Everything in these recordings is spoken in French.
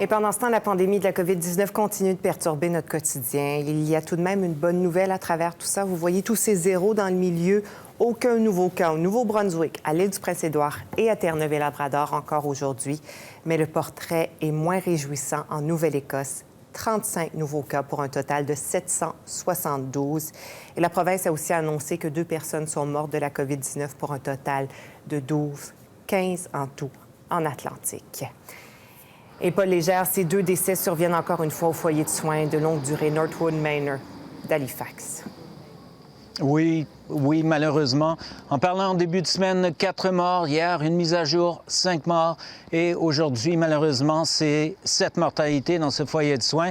Et pendant ce temps, la pandémie de la COVID-19 continue de perturber notre quotidien. Il y a tout de même une bonne nouvelle à travers tout ça. Vous voyez tous ces zéros dans le milieu. Aucun nouveau cas au Nouveau-Brunswick, à l'île du Prince-Édouard et à Terre-Neuve-et-Labrador encore aujourd'hui. Mais le portrait est moins réjouissant en Nouvelle-Écosse. 35 nouveaux cas pour un total de 772. Et la province a aussi annoncé que 2 personnes sont mortes de la COVID-19 pour un total de 12, 15 en tout en Atlantique. Et Paul Légère, ces 2 décès surviennent encore une fois au foyer de soins de longue durée Northwood Manor d'Halifax. Oui, malheureusement. En parlant en début de semaine, 4 morts. Hier, une mise à jour, 5 morts. Et aujourd'hui, malheureusement, c'est 7 mortalités dans ce foyer de soins.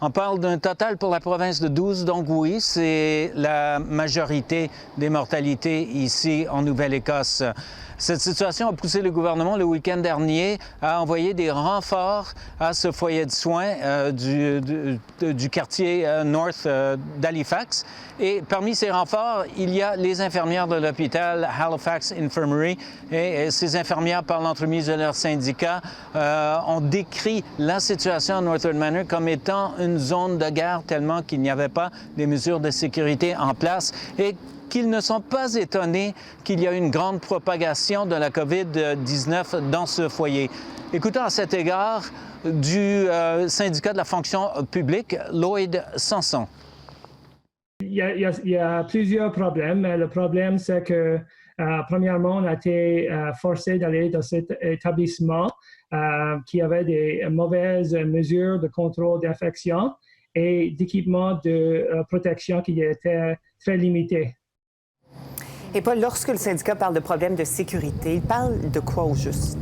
On parle d'un total pour la province de 12, donc oui, c'est la majorité des mortalités ici en Nouvelle-Écosse. Cette situation a poussé le gouvernement le week-end dernier à envoyer des renforts à ce foyer de soins du quartier North d'Halifax. Et parmi ces renforts, il y a les infirmières de l'hôpital Halifax Infirmary. Et ces infirmières, par l'entremise de leur syndicat, ont décrit la situation à Northwood Manor comme étant une zone de guerre tellement qu'il n'y avait pas des mesures de sécurité en place et qu'ils ne sont pas étonnés qu'il y a une grande propagation de la COVID-19 dans ce foyer. Écoutons à cet égard du syndicat de la fonction publique, Lloyd Sanson. Il y a plusieurs problèmes. Le problème, c'est que, premièrement, on a été forcé d'aller dans cet établissement qui avait des mauvaises mesures de contrôle d'infection et d'équipement de protection qui étaient très limités. Et Paul, lorsque le syndicat parle de problèmes de sécurité, il parle de quoi au juste?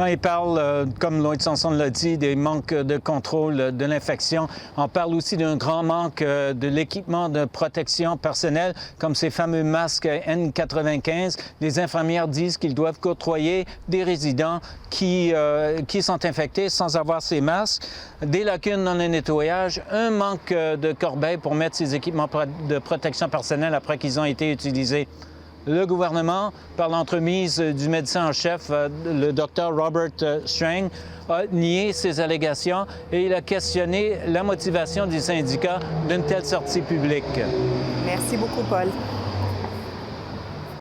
Il parle, comme Lloyd Sanson l'a dit, des manques de contrôle de l'infection. On parle aussi d'un grand manque de l'équipement de protection personnelle, comme ces fameux masques N95. Les infirmières disent qu'ils doivent côtoyer des résidents qui sont infectés sans avoir ces masques, des lacunes dans le nettoyage, un manque de corbeilles pour mettre ces équipements de protection personnelle après qu'ils ont été utilisés. Le gouvernement, par l'entremise du médecin en chef, le Dr Robert Strang, a nié ces allégations et il a questionné la motivation du syndicat d'une telle sortie publique. Merci beaucoup, Paul.